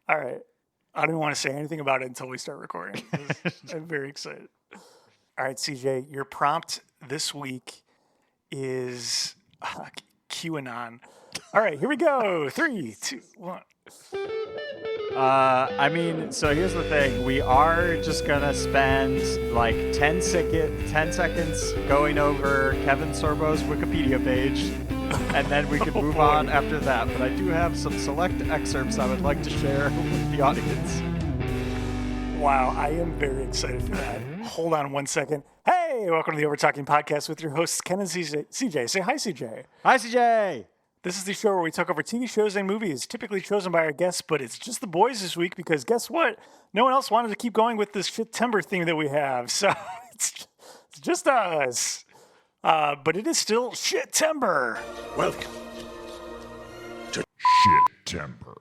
All right. I don't even want to say anything about it until we start recording. I'm very excited. All right, CJ, your prompt this week is QAnon. All right, here we go. 3, 2, 1. So here's the thing. We are just going to spend like 10 seconds going over Kevin Sorbo's Wikipedia page, and then we can move on after that. But I do have some select excerpts I would like to share with the audience. Wow, I am very excited for that. Hold on one second. Hey, welcome to the Overtalking Podcast with your hosts, Ken and CJ. Say hi, CJ. Hi, CJ. This is the show where we talk over TV shows and movies, typically chosen by our guests, but it's just the boys this week because guess what? No one else wanted to keep going with this Shitember theme that we have, so it's just us. But it is still Shitember. Welcome to Shitember.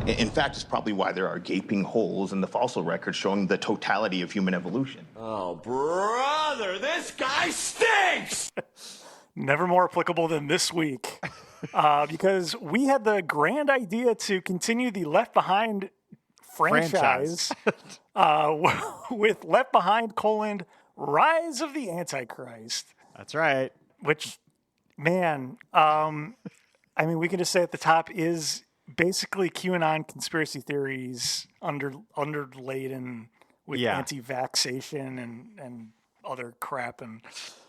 In fact, it's probably why there are gaping holes in the fossil record showing the totality of human evolution. Oh, brother, this guy stinks! Never more applicable than this week, because we had the grand idea to continue the Left Behind franchise. With Left Behind: Rise of the Antichrist. That's right. Which, man, we can just say at the top is basically QAnon conspiracy theories underladen with anti-vaxxation and other crap. And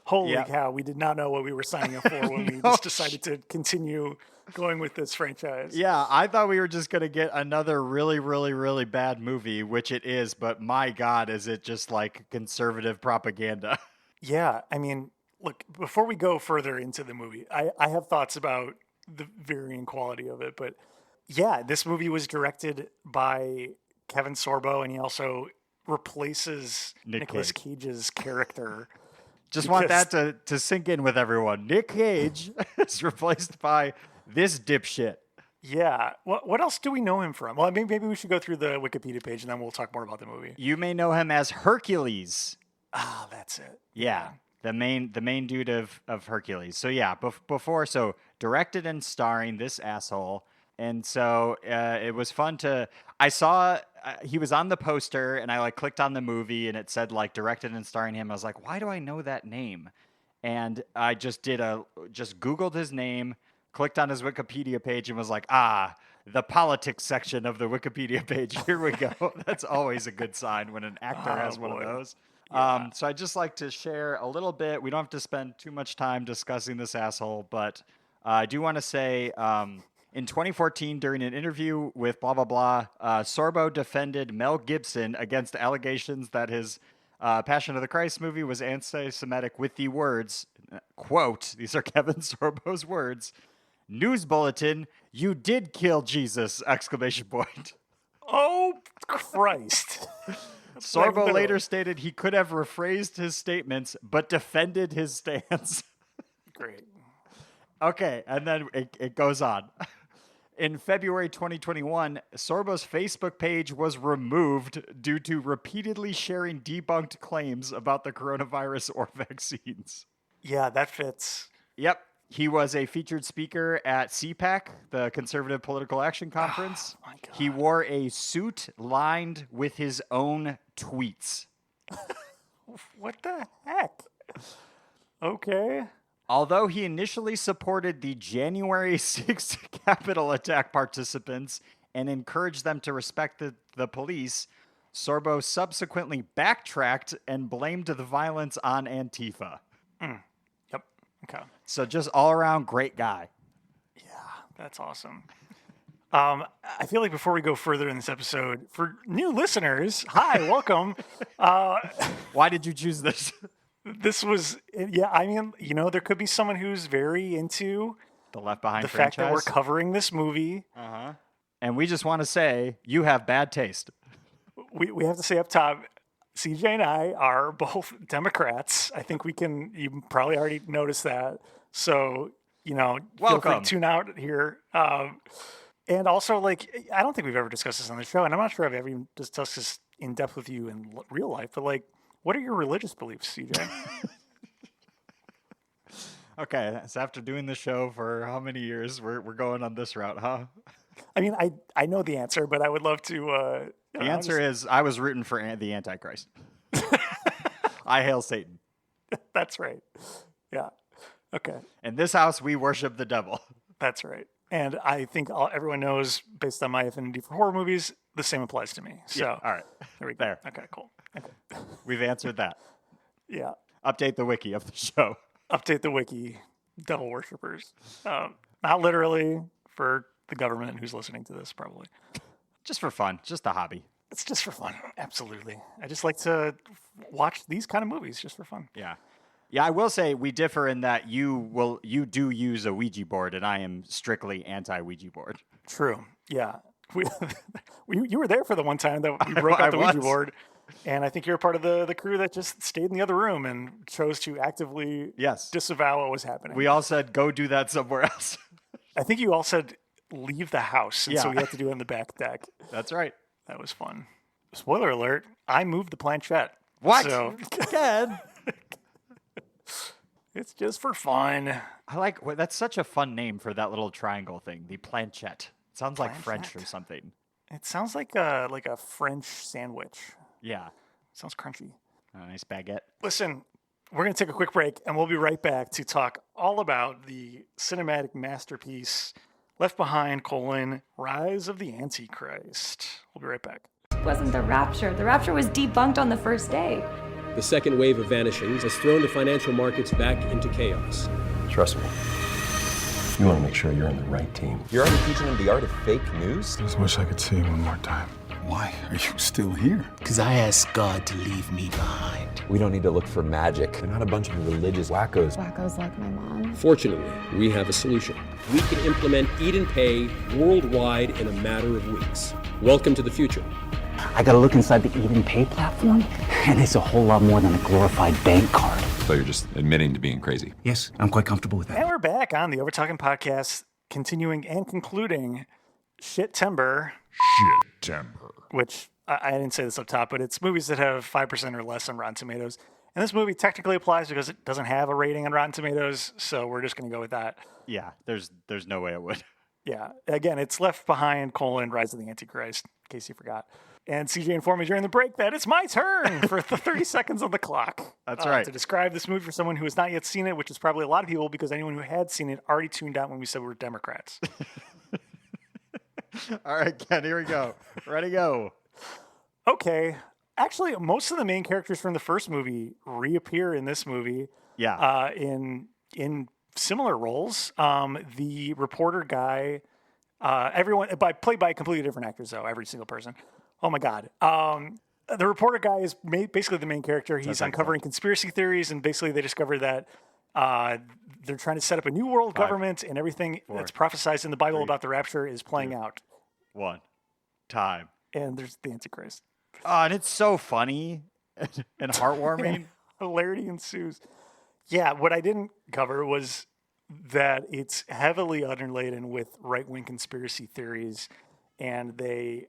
holy cow, we did not know what we were signing up for when we just decided to continue going with this franchise. Yeah, I thought we were just going to get another really, really, really bad movie, which it is, but my God, is it just like conservative propaganda? Yeah, I mean, look, before we go further into the movie, I have thoughts about the varying quality of it, but yeah, this movie was directed by Kevin Sorbo, and he also replaces Nicolas Cage's character. Just want that to sink in with everyone. Nick Cage is replaced by this dipshit. Yeah. What else do we know him from? Well, I mean, maybe we should go through the Wikipedia page, and then we'll talk more about the movie. You may know him as Hercules. Ah, that's it. Yeah. The main dude of Hercules. So yeah, before directed and starring this asshole. And so it was fun I saw he was on the poster and I clicked on the movie and it said directed and starring him. I was like, why do I know that name? And I just Googled his name, clicked on his Wikipedia page and was like, the politics section of the Wikipedia page. Here we go. That's always a good sign when an actor has one of those. Yeah. So I'd just like to share a little bit. We don't have to spend too much time discussing this asshole, but I do want to say, in 2014, during an interview with blah, blah, blah, Sorbo defended Mel Gibson against allegations that his Passion of the Christ movie was anti-Semitic with the words, quote, these are Kevin Sorbo's words, "News bulletin, you did kill Jesus!" Exclamation point. Oh, Christ. Sorbo later stated he could have rephrased his statements, but defended his stance. Great. Okay, and then it goes on. In February 2021, Sorbo's Facebook page was removed due to repeatedly sharing debunked claims about the coronavirus or vaccines. Yeah, that fits. Yep. He was a featured speaker at CPAC, the Conservative Political Action Conference. Oh, my God. He wore a suit lined with his own tweets. What the heck? Okay. Although he initially supported the January 6th Capitol attack participants and encouraged them to respect the police, Sorbo subsequently backtracked and blamed the violence on Antifa. Yep. Okay. So just all around great guy. Yeah, that's awesome. I feel like before we go further in this episode, for new listeners, hi, welcome. Why did you choose this? This was, there could be someone who's very into the Left Behind the franchise. fact that we're covering this movie. Uh-huh. And we just want to say, you have bad taste. We have to say up top, CJ and I are both Democrats. I think you probably already noticed that. So, feel free to tune out here. And also, I don't think we've ever discussed this on the show, and I'm not sure I've ever even discussed this in depth with you in real life, but what are your religious beliefs, CJ? Okay, so after doing the show for how many years, we're going on this route, huh? I mean, I know the answer, but I would love to. The answer is I was rooting for the Antichrist. I hail Satan. That's right. Yeah. Okay. In this house, we worship the devil. That's right. And I think everyone knows, based on my affinity for horror movies, the same applies to me. So, all right. There we go. There. Okay, cool. Okay. We've answered that. Yeah. Update the wiki of the show. Update the wiki, devil worshippers. Not literally for the government who's listening to this, probably. Just for fun. Just a hobby. It's just for fun. Absolutely. I just like to watch these kind of movies just for fun. Yeah. Yeah, I will say we differ in that you do use a Ouija board, and I am strictly anti-Ouija board. True. Yeah. You were there for the one time that we broke out the Ouija board, and I think you're part of the crew that just stayed in the other room and chose to actively disavow what was happening. We all said, go do that somewhere else. I think you all said, leave the house, and so we had to do it on the back deck. That's right. That was fun. Spoiler alert, I moved the planchette. What? So, Again? It's just for fun. That's such a fun name for that little triangle thing, the planchette. It sounds like French or something. It sounds like a French sandwich. Yeah. Sounds crunchy. A nice baguette. Listen, we're going to take a quick break, and we'll be right back to talk all about the cinematic masterpiece Left Behind, Rise of the Antichrist. We'll be right back. It wasn't the rapture. The rapture was debunked on the first day. The second wave of vanishings has thrown the financial markets back into chaos. Trust me. You want to make sure you're on the right team. You're already teaching them the art of fake news? I just wish I could see you one more time. Why are you still here? Because I asked God to leave me behind. We don't need to look for magic. They're not a bunch of religious wackos. Wackos like my mom. Fortunately, we have a solution. We can implement Eat and Pay worldwide in a matter of weeks. Welcome to the future. I gotta look inside the Eat and Pay platform, and it's a whole lot more than a glorified bank card. So you're just admitting to being crazy? Yes, I'm quite comfortable with that. And we're back on the Overtalking Podcast, continuing and concluding Shitember. Shitember. Which, I didn't say this up top, but it's movies that have 5% or less on Rotten Tomatoes. And this movie technically applies because it doesn't have a rating on Rotten Tomatoes, so we're just going to go with that. Yeah, there's no way it would. Yeah. Again, it's Left Behind, Rise of the Antichrist, in case you forgot. And CJ informed me during the break that it's my turn for the 30 seconds on the clock. That's right. To describe this movie for someone who has not yet seen it, which is probably a lot of people because anyone who had seen it already tuned out when we said we were Democrats. All right, Ken, here we go. Ready, go. Okay. Actually, most of the main characters from the first movie reappear in this movie. Yeah. In similar roles. The reporter guy, everyone, played by completely different actors, though, every single person. Oh, my God. The reporter guy is basically the main character. He's uncovering conspiracy theories, and basically they discover that they're trying to set up a new world government, and everything that's prophesized in the Bible about the rapture is playing out. One time. And there's the Antichrist. And it's so funny and heartwarming. And hilarity ensues. Yeah, what I didn't cover was that it's heavily underladen with right-wing conspiracy theories, and they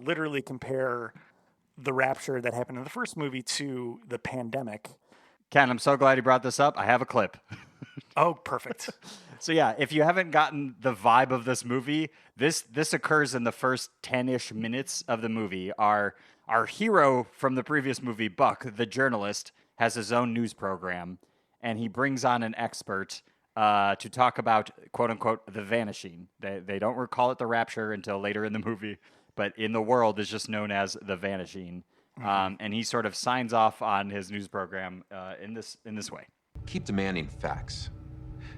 literally compare the rapture that happened in the first movie to the pandemic. Ken, I'm so glad you brought this up. I have a clip. Oh, perfect. So yeah, if you haven't gotten the vibe of this movie, this occurs in the first 10-ish minutes of the movie. Our hero from the previous movie, Buck, the journalist, has his own news program, and he brings on an expert to talk about, quote unquote, the vanishing. They don't recall it the rapture until later in the movie, but in the world is just known as the vanishing. And he sort of signs off on his news program in this way. Keep demanding facts.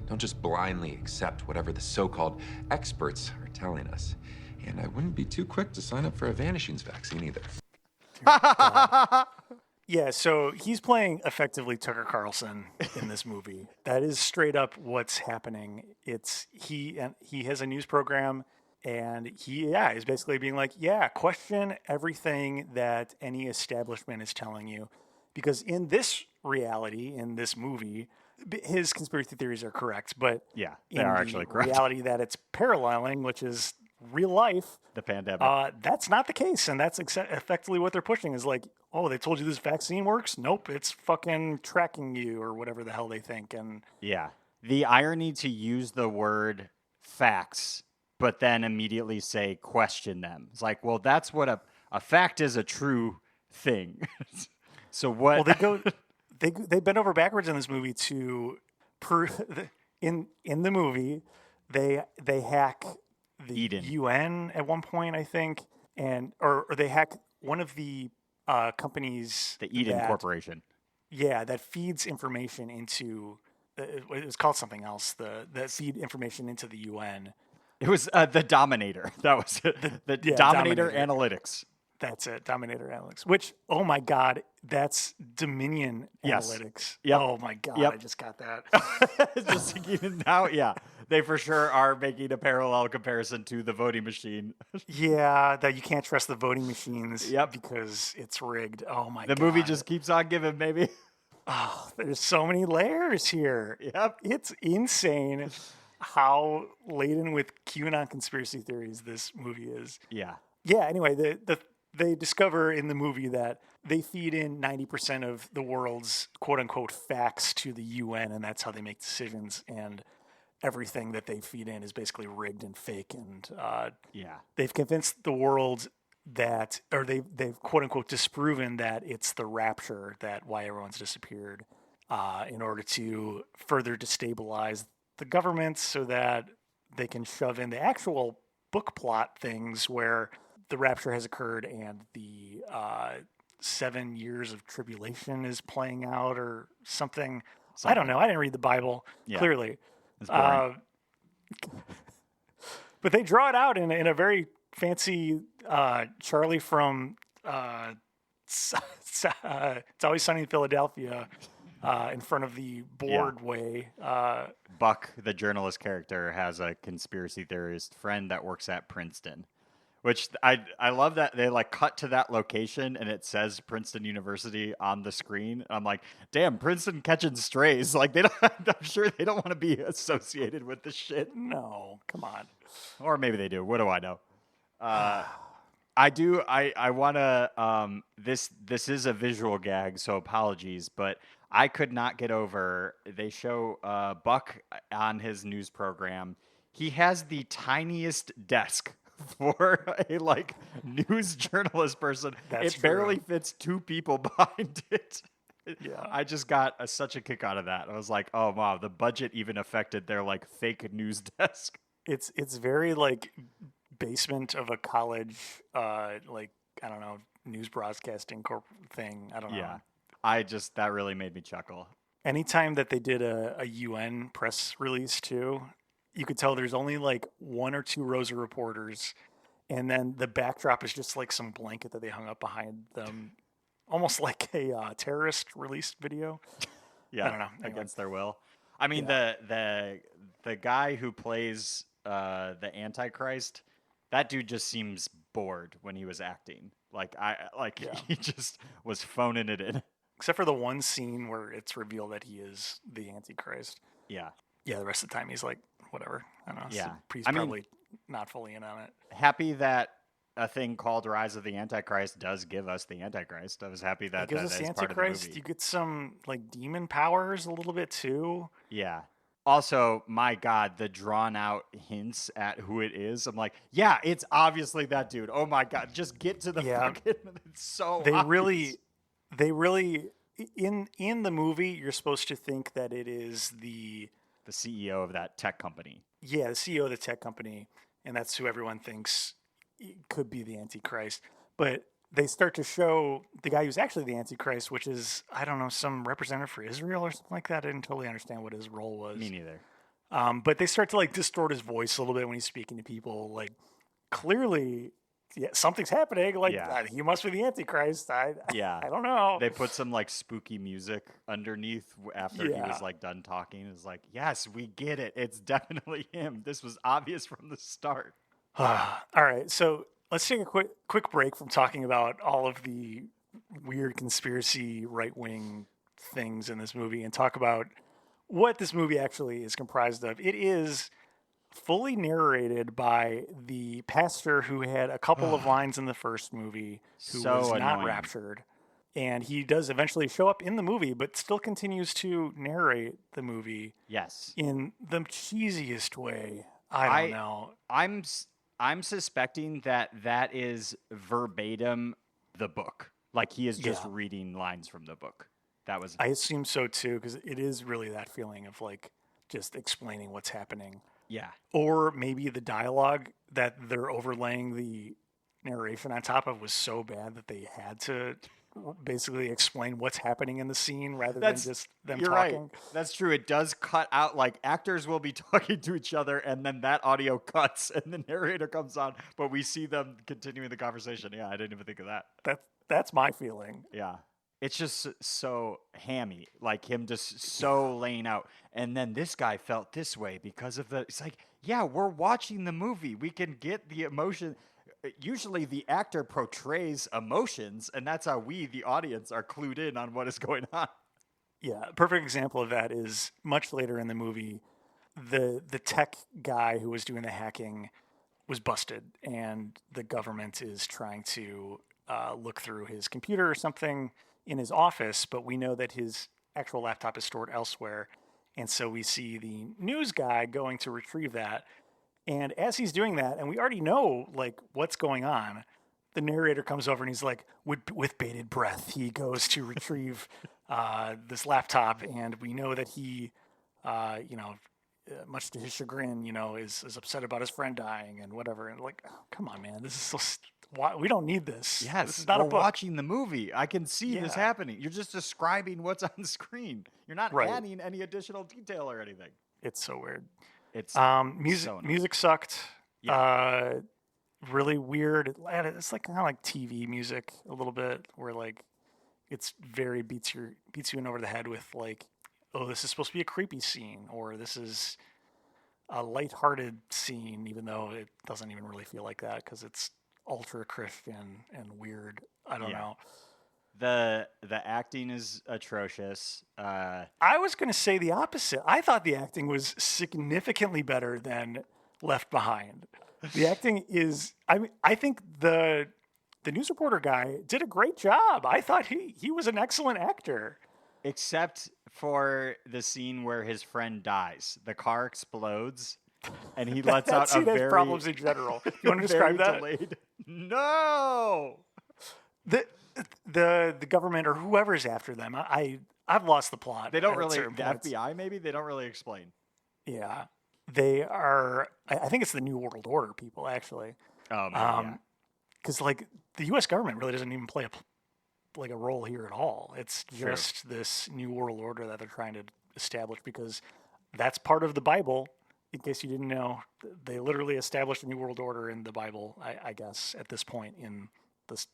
Don't just blindly accept whatever the so-called experts are telling us. And I wouldn't be too quick to sign up for a vanishings vaccine either. Yeah, so he's playing effectively Tucker Carlson in this movie. That is straight up what's happening. It's he has a news program, and he is basically being like, question everything that any establishment is telling you, because in this reality, in this movie, his conspiracy theories are correct, but they are actually correct. Reality that it's paralleling, which is real life, the pandemic, that's not the case, and that's effectively what they're pushing is like, oh, they told you this vaccine works? Nope, it's fucking tracking you or whatever the hell they think. And the irony to use the word facts but then immediately say question them. It's like, well, that's what a fact is, a true thing. So what? Well, they bend over backwards in this movie to prove in the movie they hack the Eden. UN at one point, I think, or they hack one of the companies, the Eden Corporation. Yeah, that feeds information into. It was called something else. That feed information into the UN. It was the Dominator. That was it. The Dominator Analytics. That's it, Dominator Analytics. Which, oh my God, that's Dominion Analytics. Yep. Oh my God, Yep. I just got that. Just thinking now, yeah, they for sure are making a parallel comparison to the voting machine. Yeah, that you can't trust the voting machines. Yep. Because it's rigged. Oh my God. The movie just keeps on giving, baby. Oh, there's so many layers here. Yep. It's insane how laden with QAnon conspiracy theories this movie is. Yeah. Yeah, anyway, they discover in the movie that they feed in 90% of the world's quote-unquote facts to the UN, and that's how they make decisions, and everything that they feed in is basically rigged and fake, and they've convinced the world that, or they've quote-unquote disproven that it's the rapture, that why everyone's disappeared, in order to further destabilize the government so that they can shove in the actual book plot things where the rapture has occurred and the 7 years of tribulation is playing out or something. I don't know. I didn't read the Bible, clearly. But they draw it out in a very fancy Charlie from It's Always Sunny in Philadelphia in front of the board way. Buck, the journalist character, has a conspiracy theorist friend that works at Princeton. Which I love that they like cut to that location and it says Princeton University on the screen. I'm like, damn, Princeton catching strays. Like I'm sure they don't want to be associated with this shit. No, come on. Or maybe they do. What do I know? I do. I want to. This is a visual gag, so apologies, but I could not get over. They show Buck on his news program. He has the tiniest desk for a news journalist person. That's it barely fits two people behind it. Yeah. I just got such a kick out of that. I was like, oh wow, the budget even affected their fake news desk. It's very basement of a college I don't know, news broadcasting thing. I don't know. Yeah. That really made me chuckle. Anytime that they did a UN press release too, you could tell there's only one or two rows of reporters, and then the backdrop is just some blanket that they hung up behind them, almost like a terrorist release video. Yeah, I don't know. Anyway. Against their will. I mean, the guy who plays the Antichrist, that dude just seems bored when he was acting. He just was phoning it in. Except for the one scene where it's revealed that he is the Antichrist. Yeah. Yeah, the rest of the time he's whatever. I don't know. Yeah. He's probably not fully in on it. Happy that a thing called Rise of the Antichrist does give us the Antichrist. I was happy that it gives us the Antichrist. You get some demon powers a little bit too. Yeah. Also, my God, the drawn out hints at who it is. I'm like, yeah, it's obviously that dude. Oh my God, just get to the fucking. It's so. They obvious. really in the movie, you're supposed to think that it is the CEO of that tech company. Yeah, the CEO of the tech company, and that's who everyone thinks could be the Antichrist. But they start to show the guy who's actually the Antichrist, which is, I don't know, some representative for Israel or something like that. I didn't totally understand what his role was. Me neither. But they start to distort his voice a little bit when he's speaking to people. Clearly, something's happening. He must be the Antichrist. I don't know. They put some spooky music underneath after he was done talking. It's yes, we get it. It's definitely him. This was obvious from the start. All right, so let's take a quick break from talking about all of the weird conspiracy right-wing things in this movie and talk about what this movie actually is comprised of. It is fully narrated by the pastor who had a couple of lines in the first movie who was not raptured. And he does eventually show up in the movie, but still continues to narrate the movie. Yes. In the cheesiest way. I don't know. I'm suspecting that is verbatim the book. Like he is just reading lines from the book. I assume so too, because it is really that feeling of like just explaining what's happening. Yeah. Or maybe the dialogue that they're overlaying the narration on top of was so bad that they had to basically explain what's happening in the scene rather than just them you're talking. Right. That's true. It does cut out, like actors will be talking to each other and then that audio cuts and the narrator comes on, but we see them continuing the conversation. Yeah, I didn't even think of that. That's my feeling. Yeah. It's just so hammy, like him just so laying out. And then this guy felt this way because of it's like, yeah, we're watching the movie. We can get the emotion. Usually the actor portrays emotions, and that's how we, the audience, are clued in on what is going on. Yeah, a perfect example of that is much later in the movie, the tech guy who was doing the hacking was busted, and the government is trying to look through his computer or something in his office, but we know that his actual laptop is stored elsewhere. And so we see the news guy going to retrieve that. And as he's doing that, and we already know like what's going on, the narrator comes over and he's like, with bated breath, he goes to retrieve this laptop. And we know that he, much to his chagrin, is upset about his friend dying and whatever. And like, oh, come on, man, this is so... we don't need this. Yes, this is not we're a book. Watching the movie. I can see this happening. You're just describing what's on the screen. You're not adding any additional detail or anything. It's so weird. It's music sucked. Yeah. Really weird. It's like kind of like TV music a little bit, where like it's very beats you in over the head with like, oh, this is supposed to be a creepy scene, or this is a lighthearted scene, even though it doesn't even really feel like that because it's ultra Christian and weird. I don't know. The acting is atrocious. I was going to say the opposite. I thought the acting was significantly better than Left Behind. The acting is. I think the news reporter guy did a great job. I thought he was an excellent actor. Except for the scene where his friend dies. The car explodes. And he lets out a very... problems in general. You want to describe that? Delayed. No! The government or whoever's after them, I've lost the plot. They don't really... The FBI, maybe? They don't really explain. Yeah. They are... I think it's the New World Order people, actually. Oh, man, because, like, the U.S. government really doesn't even play a role here at all. It's just this New World Order that they're trying to establish because that's part of the Bible. In case you didn't know, they literally established a new world order in the Bible, I guess, at this point in this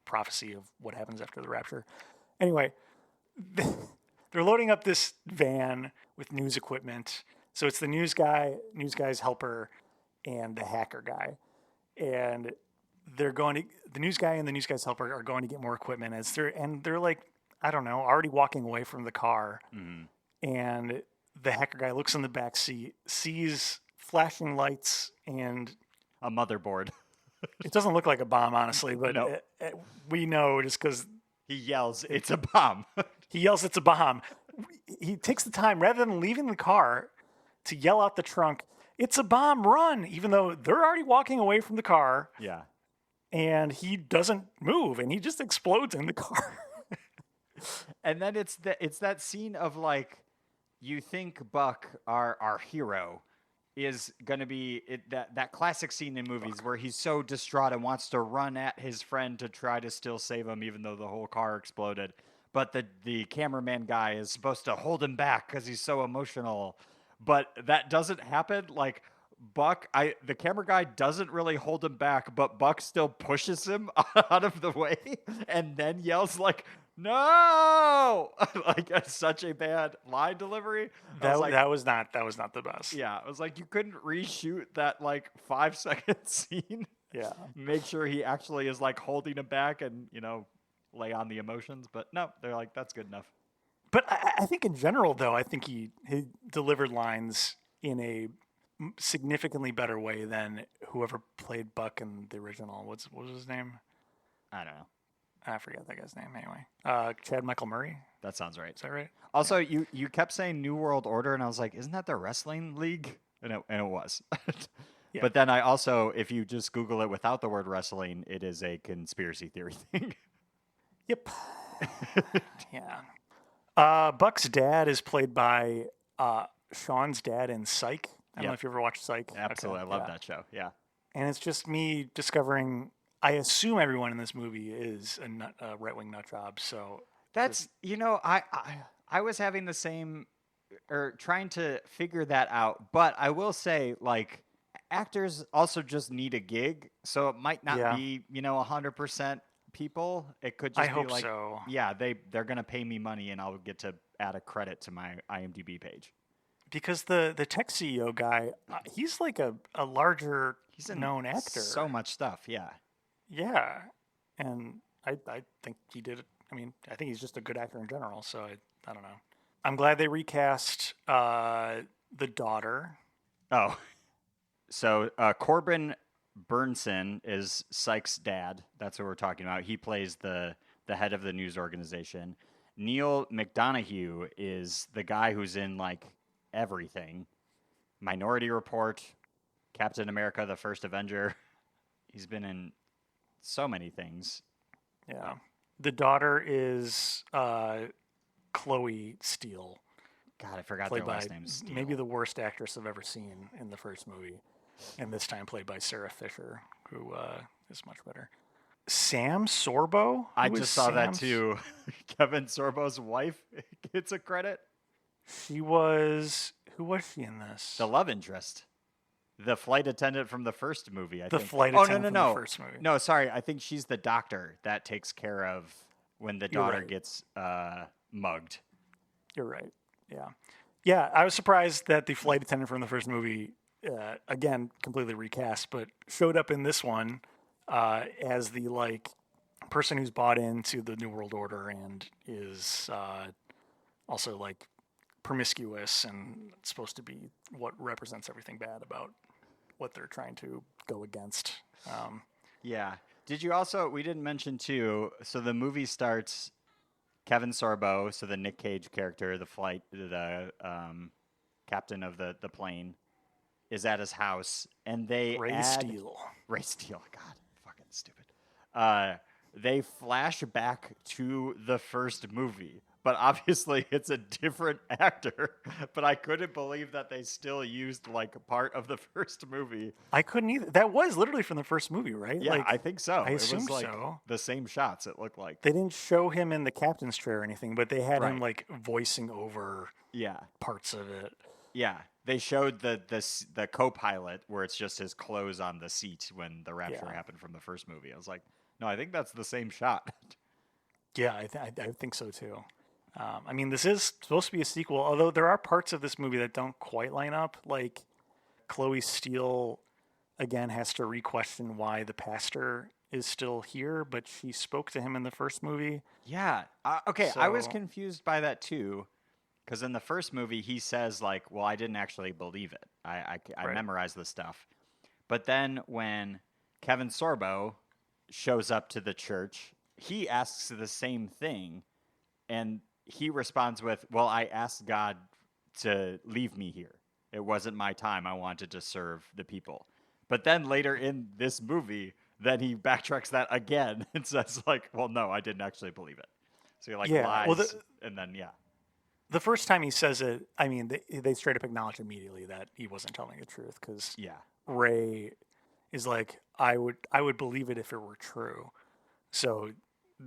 prophecy of what happens after the rapture. Anyway, they're loading up this van with news equipment. So it's the news guy's helper, and the hacker guy. And the news guy and the news guy's helper are going to get more equipment they're like, I don't know, already walking away from the car. Mm-hmm. And the hacker guy looks in the back seat, sees flashing lights and a motherboard. It doesn't look like a bomb, honestly, but no. We know just because he yells, "It's a bomb." He yells, "It's a bomb." He takes the time rather than leaving the car to yell out the trunk, "It's a bomb! Run!" Even though they're already walking away from the car. Yeah, and he doesn't move, and he just explodes in the car. And then it's that scene of like. You think Buck, our hero, is going to be that classic scene in movies where he's so distraught and wants to run at his friend to try to still save him, even though the whole car exploded. But the cameraman guy is supposed to hold him back because he's so emotional. But that doesn't happen. Like Buck, the camera guy doesn't really hold him back, but Buck still pushes him out of the way and then yells like, "No!" Like that's such a bad line delivery. That was not the best. Yeah, it was like you couldn't reshoot that like 5-second scene. Yeah, make sure he actually is like holding him back and lay on the emotions. But no, they're like that's good enough. But I think in general, though, I think he delivered lines in a significantly better way than whoever played Buck in the original. What was his name? I don't know. I forget that guy's name anyway. Chad Michael Murray? That sounds right. Is that right? Also, you kept saying New World Order, and I was like, isn't that the wrestling league? and it was. Yeah. But then I also, if you just Google it without the word wrestling, it is a conspiracy theory thing. Yep. Yeah. Buck's dad is played by Sean's dad in Psych. I don't know if you ever watched Psych. Absolutely. Okay, I love that show. Yeah. And it's just me discovering, I assume everyone in this movie is a right-wing nut job. So that's, I was having the same, or trying to figure that out. But I will say, like, actors also just need a gig. So it might not be, 100% people. It could just I be hope like, so. yeah, they're going to pay me money and I'll get to add a credit to my IMDb page. Because the tech CEO guy, he's like a larger known actor. So much stuff, yeah. Yeah. And I think he did it. I mean, I think he's just a good actor in general, so I don't know. I'm glad they recast the daughter. Oh. So Corbin Burnson is Sykes' dad. That's what we're talking about. He plays the head of the news organization. Neil McDonough is the guy who's in, like, everything. Minority Report, Captain America, the First Avenger. He's been in so many things. Yeah. The daughter is Chloe Steele. God, I forgot their last name. Steele. Maybe the worst actress I've ever seen in the first movie. And this time played by Sarah Fisher, who is much better. Sam Sorbo? I just saw that too. Kevin Sorbo's wife gets a credit. She was... Who was she in this? The love interest. The flight attendant from the first movie, I think. The flight attendant from the first movie. No, sorry. I think she's the doctor that takes care of when the daughter gets mugged. You're right. Yeah. Yeah, I was surprised that the flight attendant from the first movie, again, completely recast, but showed up in this one as the, like, person who's bought into the New World Order and is also, like, promiscuous and supposed to be what represents everything bad about what they're trying to go against. Yeah. Did you also, we didn't mention too, so the movie starts, Kevin Sorbo, so the Nick Cage character, the captain of the plane, is at his house, and they Ray Steele, God, fucking stupid. They flash back to the first movie, but obviously it's a different actor. But I couldn't believe that they still used, like, part of the first movie. I couldn't either. That was literally from the first movie, right? Yeah, like, I think so. I assume it was, like, so. The same shots, it looked like. They didn't show him in the captain's chair or anything, but they had him, like, voicing over parts of it. Yeah. They showed the co-pilot where it's just his clothes on the seat when the rapture happened from the first movie. I was like, no, I think that's the same shot. Yeah, I think so too. I mean, this is supposed to be a sequel, although there are parts of this movie that don't quite line up. Like, Chloe Steele, again, has to re-question why the pastor is still here, but she spoke to him in the first movie. Yeah. Okay, I was confused by that too, because in the first movie, he says, like, well, I didn't actually believe it. I memorized the stuff. But then when Kevin Sorbo shows up to the church, he asks the same thing, and he responds with, well, I asked God to leave me here. It wasn't my time. I wanted to serve the people. But then later in this movie, then he backtracks that again and says, like, well, no, I didn't actually believe it. So he, like, lies, and then, The first time he says it, I mean, they straight up acknowledge immediately that he wasn't telling the truth, because Ray is like, I would believe it if it were true. So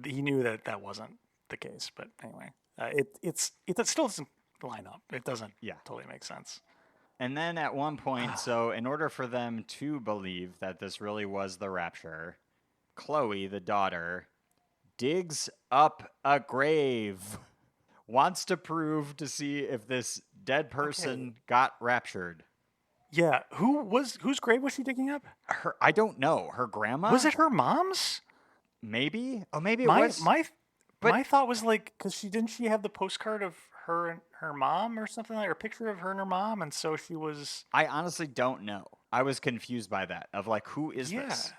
he knew that wasn't the case. But anyway, it still doesn't line up. It doesn't totally make sense. And then at one point, so in order for them to believe that this really was the rapture, Chloe, the daughter, digs up a grave, wants to prove to see if this dead person got raptured. Yeah, whose grave was she digging up? I don't know. Her grandma? Was it her mom's? Maybe. Oh, maybe it was. My thought was, like, because didn't she have the postcard of her and her mom or something, like, or a picture of her and her mom, and so she was. I honestly don't know. I was confused by that. Of, like, who is this?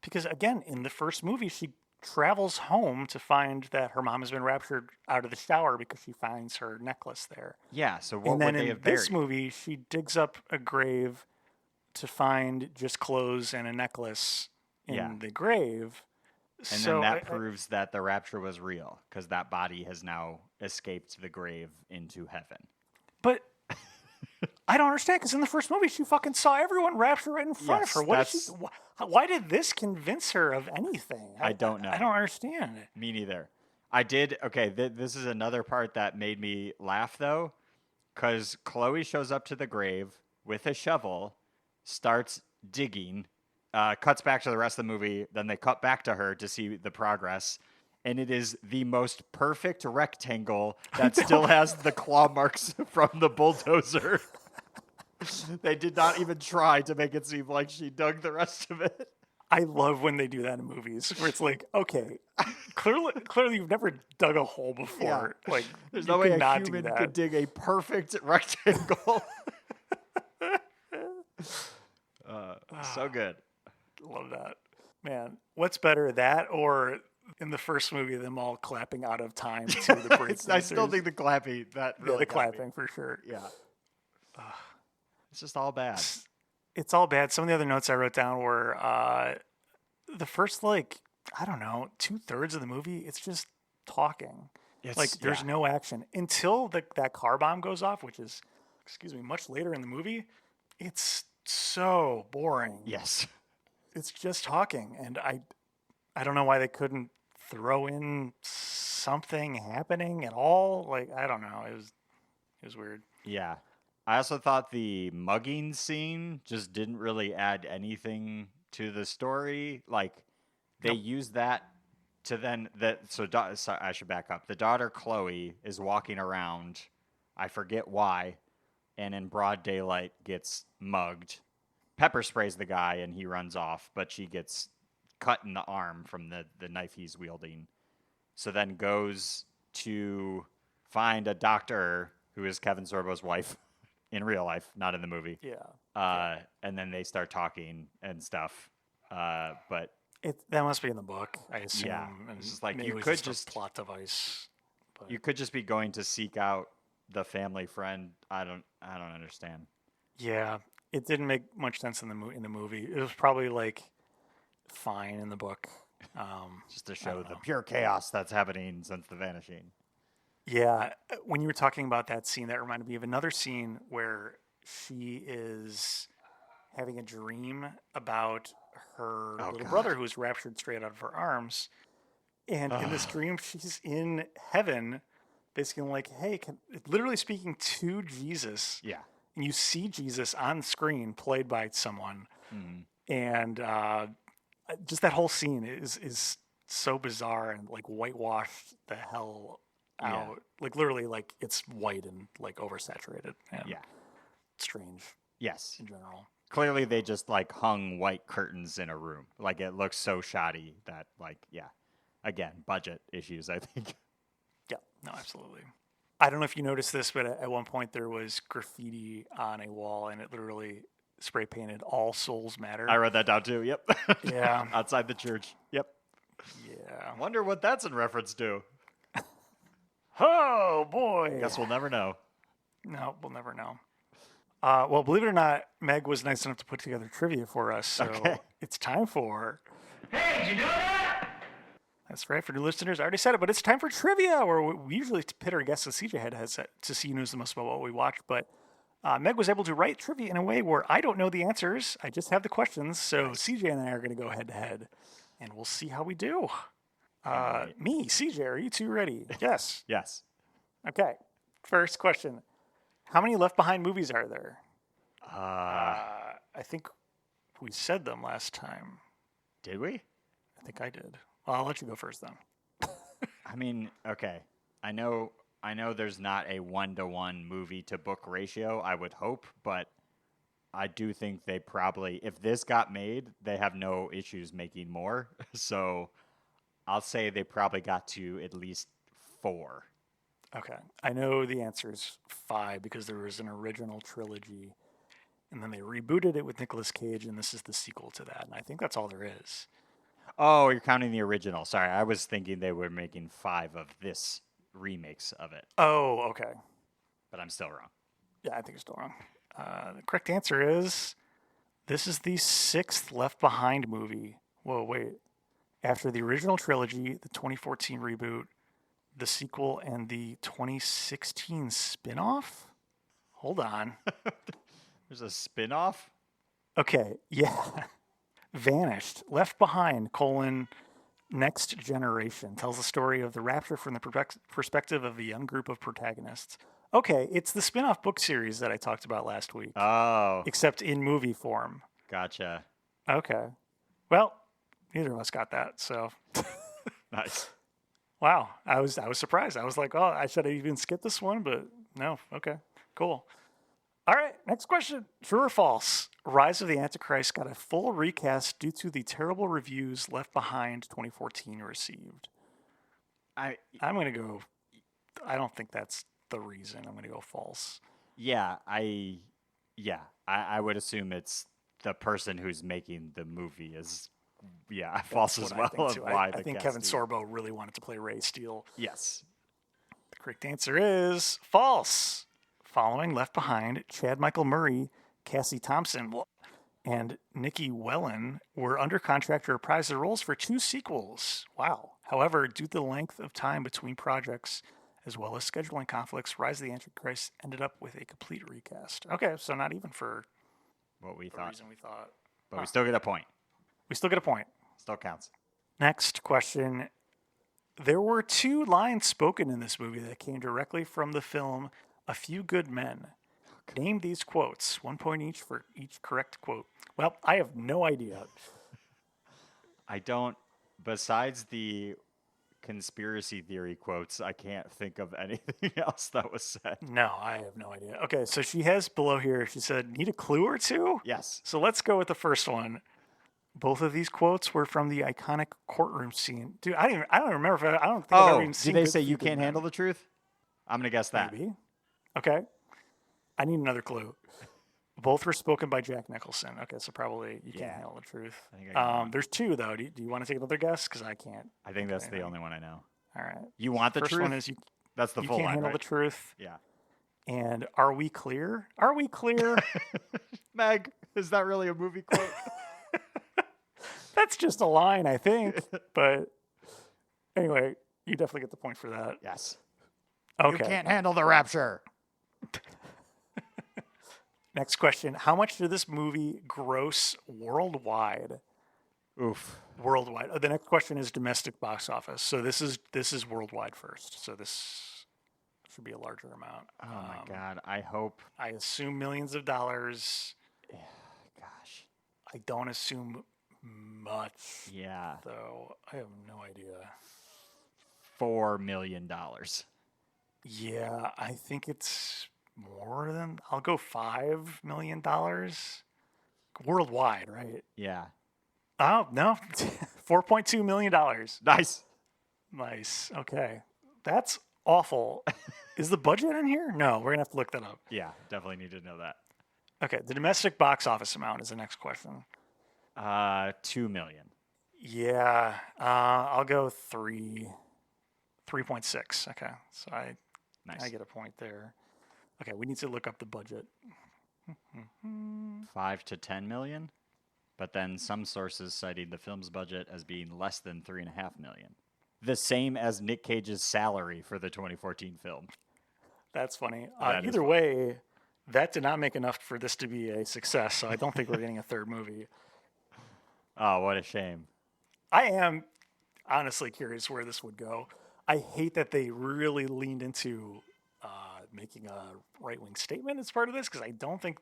Because again, in the first movie, she travels home to find that her mom has been raptured out of the shower because she finds her necklace there. Yeah, so what and then would they in have buried? this movie, she digs up a grave to find just clothes and a necklace in the grave. And then that proves that the rapture was real because that body has now escaped the grave into heaven. But I don't understand because in the first movie, she fucking saw everyone rapture right in front of her. Why did this convince her of anything? I don't know. I don't understand. Me neither. I did. Okay, this is another part that made me laugh, though, because Chloe shows up to the grave with a shovel, starts digging, cuts back to the rest of the movie. Then they cut back to her to see the progress. And it is the most perfect rectangle that still has the claw marks from the bulldozer. They did not even try to make it seem like she dug the rest of it. I love when they do that in movies where it's like, okay, clearly you've never dug a hole before. Yeah. Like, there's no way a human could dig a perfect rectangle. So good. Love that. Man, what's better, that or in the first movie, them all clapping out of time to the break? I still think the clapping, the clapping for sure. Yeah. It's just all bad. It's all bad. Some of the other notes I wrote down were the first, like, I don't know, 2/3 of the movie, it's just talking. There's no action. Until that car bomb goes off, which is, much later in the movie, it's so boring. Yes. It's just talking. And I don't know why they couldn't throw in something happening at all. Like, I don't know. It was weird. Yeah. I also thought the mugging scene just didn't really add anything to the story. Like, they used that to then sorry, I should back up. The daughter Chloe is walking around, I forget why, and in broad daylight gets mugged. Pepper sprays the guy and he runs off, but she gets cut in the arm from the knife he's wielding. So then goes to find a doctor who is Kevin Sorbo's wife in real life, not in the movie. Yeah. And then they start talking and stuff. But that must be in the book, I assume. Yeah. And it's just like you could just a plot device. But. You could just be going to seek out the family friend. I don't understand. Yeah, it didn't make much sense in the movie. It was probably like fine in the book. Just to show the pure chaos that's happening since the vanishing. Yeah, when you were talking about that scene, that reminded me of another scene where she is having a dream about her little brother who's raptured straight out of her arms. And in this dream, she's in heaven, basically like, hey, literally speaking to Jesus. Yeah. And you see Jesus on screen played by someone. Mm-hmm. And just that whole scene is so bizarre and like whitewashed the hell out. Yeah. Like literally like it's white and like oversaturated and strange. Yes. In general. Clearly they just like hung white curtains in a room. Like it looks so shoddy that like, again, budget issues, I think. Yeah, no, absolutely. I don't know if you noticed this, but at one point there was graffiti on a wall and it literally spray painted "All Souls Matter." I read that down too. Yep. Yeah. Outside the church. Yep. Yeah. Wonder what that's in reference to. Oh boy. Guess we'll never know. No, we'll never know. Well, believe it or not, Meg was nice enough to put together trivia for us, so it's time for. Hey, did you know that? That's right. For new listeners, I already said it, but it's time for trivia, where we usually pit our guests, as CJ has to see who knows the most about what we watch. But Meg was able to write trivia in a way where I don't know the answers. I just have the questions. So CJ and I are going to go head to head, and we'll see how we do. Me, CJ, are you two ready? Yes. Yes. Okay. First question. How many Left Behind movies are there? I think we said them last time. Did we? I think I did. Well, I'll let you go first then. I mean, okay. I know there's not a 1-to-1 movie to book ratio, I would hope, but I do think they probably, if this got made, they have no issues making more. So I'll say they probably got to at least 4. Okay. I know the answer is 5 because there was an original trilogy and then they rebooted it with Nicolas Cage and this is the sequel to that. And I think that's all there is. Oh, you're counting the original. Sorry, I was thinking they were making 5 of this remakes of it. Oh, okay. But I'm still wrong. Yeah, I think you're still wrong. The correct answer is this is the 6th Left Behind movie. Whoa, wait. After the original trilogy, the 2014 reboot, the sequel, and the 2016 spin-off? Hold on. There's a spin-off? Okay, yeah. Vanished. Left Behind, Next Generation. Tells the story of the rapture from the perspective of a young group of protagonists. Okay, it's the spin-off book series that I talked about last week. Oh. Except in movie form. Gotcha. Okay. Well, neither of us got that, so. Nice. Wow, I was surprised. I was like, oh, I should have even skipped this one, but no. Okay, cool. All right, next question. True or false? Rise of the Antichrist got a full recast due to the terrible reviews Left Behind 2014 received. I'm going to go, I don't think that's the reason. I'm going to go false. Yeah, I would assume it's the person who's making the movie is, false as well. I think Kevin Sorbo really wanted to play Ray Steele. Yes. The correct answer is false. Following Left Behind, Chad Michael Murray, Cassie Thompson, and Nikki Wellen were under contract to reprise their roles for 2 sequels. Wow. However, due to the length of time between projects, as well as scheduling conflicts, Rise of the Antichrist ended up with a complete recast. Okay, so not even for what we the thought. reason we thought. But we still get a point. We still get a point. Still counts. Next question. There were 2 lines spoken in this movie that came directly from the film A Few Good Men. Name these quotes. 1 point each for each correct quote. Well, I have no idea. I don't, besides the conspiracy theory quotes, I can't think of anything else that was said. No, I have no idea. Okay, so she has below here, she said, need a clue or 2? Yes. So let's go with the first one. Both of these quotes were from the iconic courtroom scene. Dude, I don't remember if I don't think I've ever even seen. Did they say you can't handle the truth? I'm going to guess that. Maybe. Okay. I need another clue. Both were spoken by Jack Nicholson. Okay, so probably you can't handle the truth. There's 2, though. Do you want to take another guess? Because I can't. I think that's the only one I know. All right. You want the First truth? One is that's the you full can't line, handle right? the truth. Yeah. And are we clear? Are we clear? Meg, is that really a movie quote? That's just a line, I think. But anyway, you definitely get the point for that. Yes. Okay. You can't handle the rapture. Next question. How much did this movie gross worldwide? Oof. Worldwide. The next question is domestic box office. So this is worldwide first. So this should be a larger amount. Oh my God. I hope. I assume millions of dollars. Gosh. I don't assume much. Yeah. Though I have no idea. $4 million. Yeah, I think it's more than. I'll go $5 million worldwide, right? Yeah. Oh no, $4.2 million. Nice. Nice. Okay, that's awful. Is the budget in here? No, we're gonna have to look that up. Yeah, definitely need to know that. Okay, the domestic box office amount is the next question. 2 million. Yeah, I'll go 3.6. Okay, so I get a point there. Okay, we need to look up the budget. 5 to 10 million, but then some sources citing the film's budget as being less than 3.5 million. The same as Nick Cage's salary for the 2014 film. That's funny. Either way, that did not make enough for this to be a success, so I don't think we're getting a third movie. Oh, what a shame. I am honestly curious where this would go. I hate that they really leaned into making a right-wing statement as part of this, because I don't think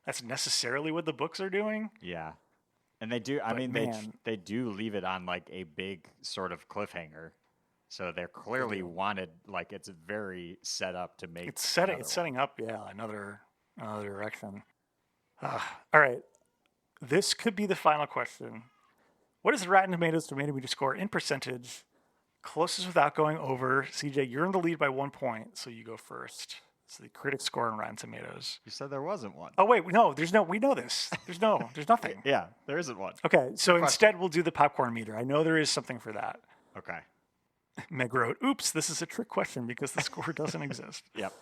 that's necessarily what the books are doing. Yeah. And they do, I mean, they do leave it on like a big sort of cliffhanger. So they're clearly wanted, like it's very set up to make it's setting up, another direction. All right. This could be the final question. What is the Rotten Tomatoes tomato meter score in percentage? Closest without going over. CJ, you're in the lead by 1 point, so you go first. It's the critic score on Rotten Tomatoes. You said there wasn't one. Oh wait, no, we know this. There's nothing. Yeah, there isn't one. Okay, so instead we'll do the popcorn meter. I know there is something for that. Okay. Meg wrote, "Oops, this is a trick question because the score doesn't exist." Yep.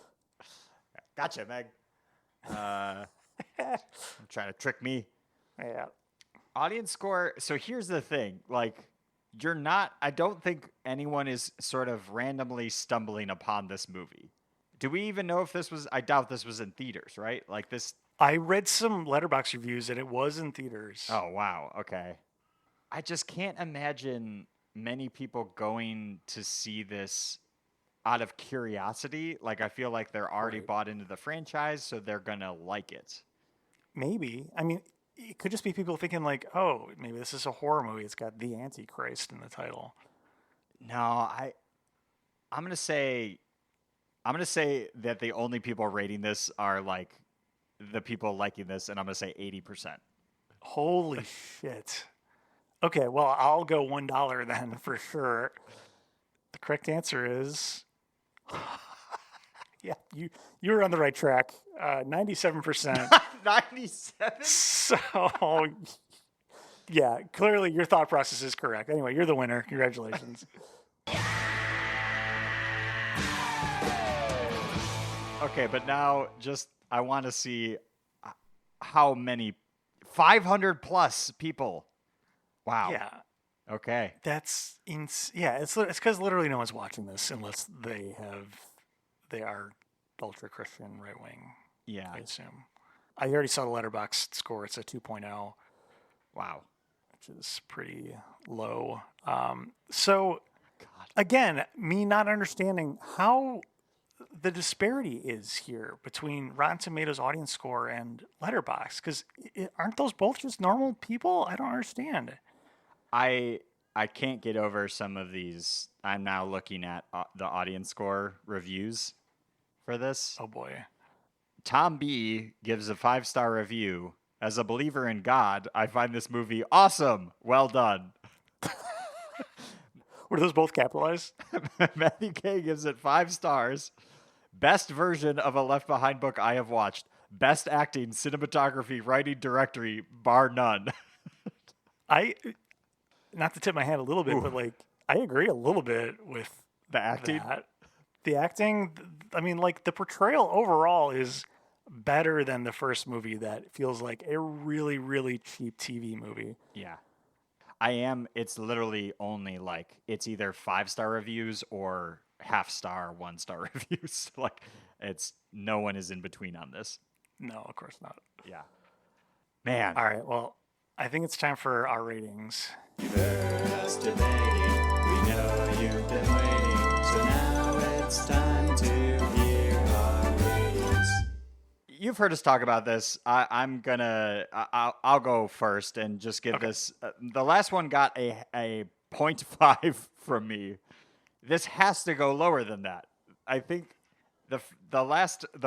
Gotcha, Meg. Trying to trick me. Yeah. Audience score. So here's the thing. Like, I don't think anyone is sort of randomly stumbling upon this movie. Do we even know if I doubt this was in theaters, right? Like this. I read some Letterboxd reviews and it was in theaters. Oh, wow. Okay. I just can't imagine many people going to see this out of curiosity. Like, I feel like they're already bought into the franchise, so they're going to like it. Maybe. I mean, it could just be people thinking like, oh, maybe this is a horror movie. It's got the Antichrist in the title. No, I'm gonna say that the only people rating this are like the people liking this, and I'm gonna say 80%. Holy shit. Okay, well, I'll go $1 then for sure. The correct answer is, yeah, you were on the right track. 97%. 97. So, yeah, clearly your thought process is correct. Anyway, you're the winner. Congratulations. Okay, but now I want to see how many 500 plus people. Wow. Yeah. Okay. That's yeah. It's because literally no one's watching this unless they are ultra Christian right wing. Yeah. I assume. I already saw the Letterboxd score. It's a 2.0. Wow. Which is pretty low. So again, me not understanding how the disparity is here between Rotten Tomatoes audience score and Letterboxd, because aren't those both just normal people? I don't understand. I can't get over some of these. I'm now looking at the audience score reviews for this. Oh boy. Tom B gives a 5-star review. As a believer in God, I find this movie awesome. Well done. Were those both capitalized? Matthew K gives it 5 stars. Best version of a Left Behind book I have watched. Best acting, cinematography, writing, directory, bar none. Not to tip my hand a little bit, but like I agree a little bit with the acting. The acting, I mean, like the portrayal overall is better than the first movie that feels like a really, really cheap TV movie. Yeah. It's literally only like, it's either 5-star reviews or half-star, 1-star reviews. Like, no one is in between on this. No, of course not. Yeah. Man. All right, well, I think it's time for our ratings. You've heard us debating. We know you've been waiting. So now it's time to hear our ratings. You've heard us talk about this. I'll go first and just give this. The last one got a 0.5 from me. This has to go lower than that. I think the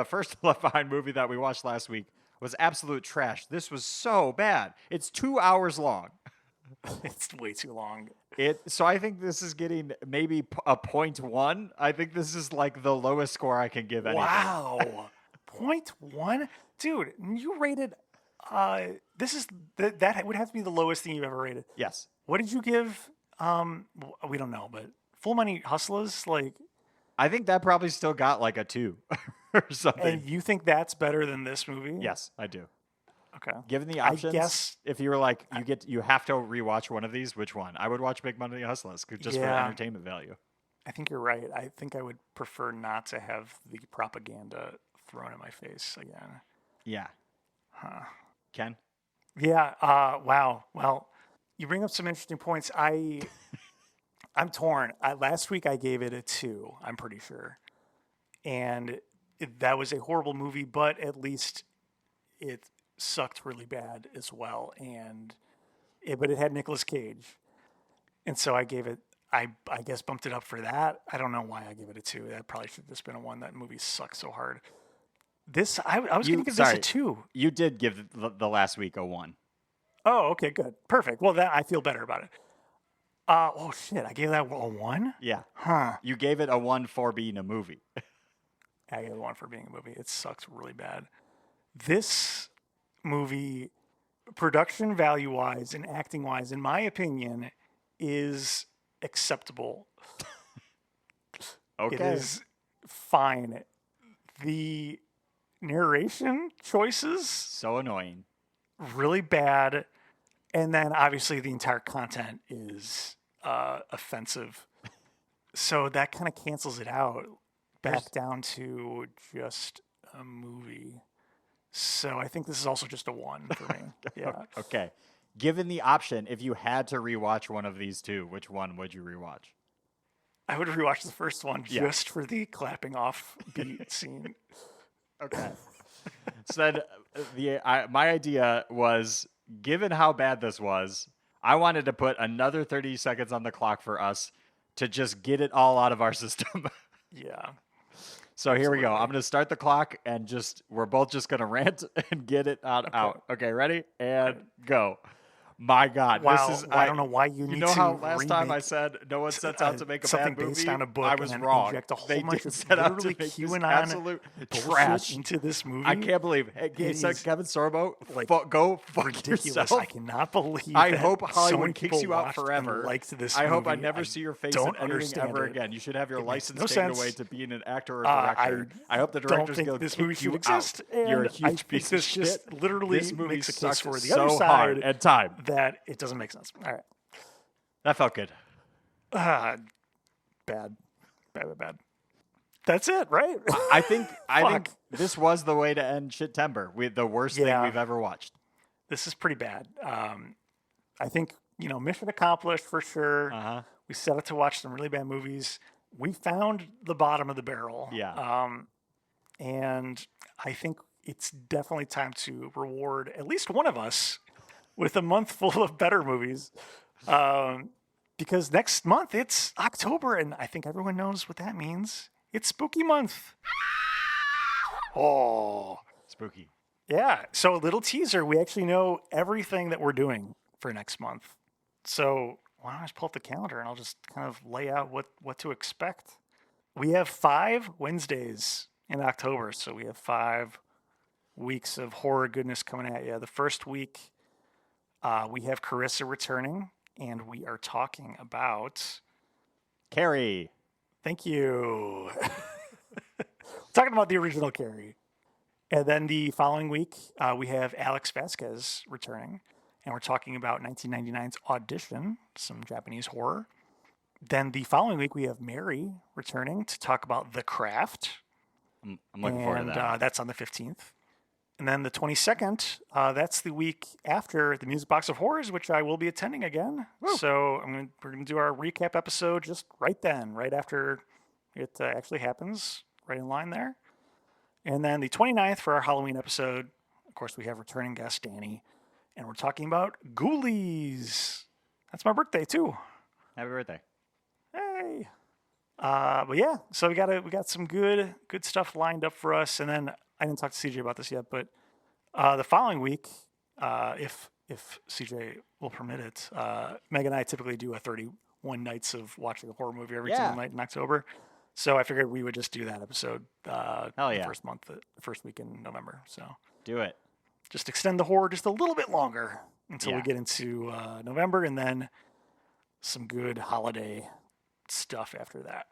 first Left Behind movie that we watched last week was absolute trash. This was so bad. It's 2 hours long. It's way too long. So I think this is getting maybe a 0.1. I think this is like the lowest score I can give anything. Wow. 0.1? Dude, you rated that would have to be the lowest thing you've ever rated. Yes. What did you give? We don't know, but Full Money Hustlers, like, I think that probably still got like a 2 or something. And you think that's better than this movie? Yes, I do. Okay. Given the options, I guess if you were like, you have to rewatch one of these, which one? I would watch Big Money Hustlers just for entertainment value. I think you're right. I think I would prefer not to have the propaganda thrown in my face again. Yeah. Huh. Ken? Yeah. Wow. Well, you bring up some interesting points. I'm torn. Last week I gave it a 2, I'm pretty sure. And that was a horrible movie, but at least it sucked really bad as well. But it had Nicolas Cage. And so I gave it, I guess bumped it up for that. I don't know why I gave it a 2. That probably should have just been a 1. That movie sucks so hard. I was going to give this a 2. You did give the last week a 1. Oh, okay, good. Perfect. Well, I feel better about it. Oh shit! I gave that a 1. Yeah. Huh. You gave it a 1 for being a movie. Agatha 1 for being a movie. It sucks really bad. This movie, production value-wise and acting-wise, in my opinion, is acceptable. Okay. It is fine. The narration choices, so annoying. Really bad. And then obviously the entire content is offensive. So that kind of cancels it out back down to just a movie. So I think this is also just a 1 for me. Yeah. Okay. Given the option, if you had to rewatch one of these two, which one would you rewatch? I would rewatch the first one just for the clapping off beat scene. Okay. So then my idea was, given how bad this was, I wanted to put another 30 seconds on the clock for us to just get it all out of our system. Yeah. So here we go. I'm going to start the clock and we're both just going to rant and get it out. Okay, ready? And go. My God. Wow. This is, I don't know why you need to. You know how last time I said no one sets out to make a something bad movie? based on a book. I was and wrong. Inject a whole They bunch did of set out literally to make QAnon absolute trash into this movie. I can't believe. Hey, Kevin Sorbo, go fuck ridiculous. yourself. I cannot believe. I that hope so Hollywood many kicks you out forever. Liked this I hope movie. I never see your face in anything ever again. You should have your license taken away to being an actor or director. I hope the director's going to kick you out. You're a huge piece of shit. Just literally this movie makes a case for the so other side hard at time that it doesn't make sense. All right. That felt good. Bad. That's it, right? I think this was the way to end Shitember. The worst thing we've ever watched. This is pretty bad. I think, mission accomplished for sure. Uh-huh. We set out to watch some really bad movies. We found the bottom of the barrel. Yeah. And I think it's definitely time to reward at least one of us with a month full of better movies. Because next month it's October, and I think everyone knows what that means. It's spooky month. Oh. Spooky. Yeah. So a little teaser. We actually know everything that we're doing for next month. So why don't I just pull up the calendar and I'll just kind of lay out what to expect. We have 5 Wednesdays in October. So we have 5 weeks of horror goodness coming at you. The first week, we have Carissa returning, and we are talking about Carrie. Thank you. Talking about the original Carrie. And then the following week, we have Alex Vasquez returning, and we're talking about 1999's Audition, some Japanese horror. Then the following week, we have Mary returning to talk about The Craft. I'm looking forward to that. That's on the 15th. And then the 22nd, that's the week after the Music Box of Horrors, which I will be attending again. Woo. So we're going to do our recap episode just right then, right after it actually happens, right in line there. And then the 29th for our Halloween episode, of course, we have returning guest Danny, and we're talking about Ghoulies. That's my birthday too. Happy birthday! Hey. But yeah, so we got some good stuff lined up for us, and then. I didn't talk to CJ about this yet, but the following week, if CJ will permit it, Meg and I typically do a 31 nights of watching a horror movie every single night in October. So I figured we would just do that episode the first week in November. So do it. Just extend the horror just a little bit longer until we get into November, and then some good holiday stuff after that.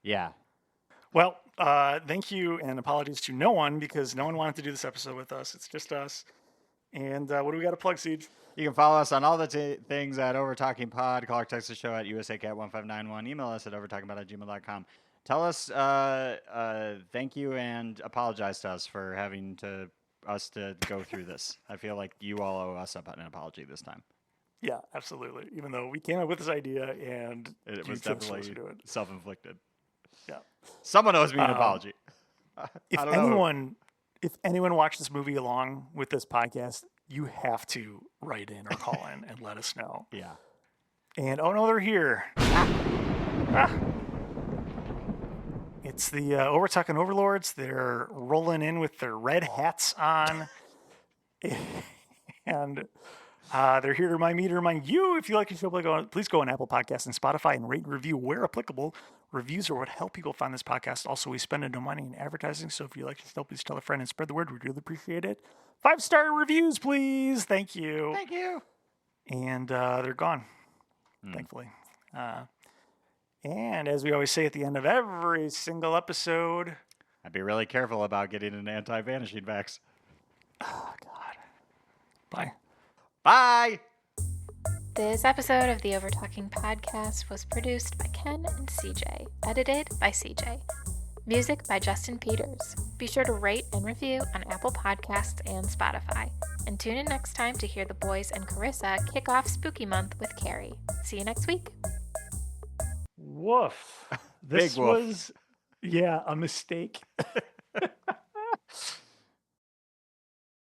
Yeah. Well, thank you and apologies to no one because no one wanted to do this episode with us. It's just us. And what do we got to plug, Siege? You can follow us on all the things at Overtalking Pod. Call or text the show at USACat1591. Email us at overtalkingpod@gmail.com. Tell us thank you and apologize to us for having us to go through this. I feel like you all owe us an apology this time. Yeah, absolutely. Even though we came up with this idea and it was definitely self-inflicted. Yeah. Someone owes me an apology. If anyone watched this movie along with this podcast, you have to write in or call in and let us know. Yeah. And oh no, they're here. It's the Overtalking Overlords. They're rolling in with their red hats on. And They're here to remind me to remind you, if you like the show, please go on Apple Podcasts and Spotify and rate and review where applicable. Reviews are what help people find this podcast. Also, we spend no money in advertising, so if you like the show, please tell a friend and spread the word. We'd really appreciate it. 5-star reviews, please. Thank you. Thank you. And they're gone, thankfully. And as we always say at the end of every single episode, I'd be really careful about getting an anti-vanishing vax. Oh, God. Bye. Bye. This episode of the Overtalking Podcast was produced by Ken and CJ, edited by CJ. Music by Justin Peters. Be sure to rate and review on Apple Podcasts and Spotify. And tune in next time to hear the boys and Carissa kick off Spooky Month with Carrie. See you next week. Woof. This Big woof. was, a mistake.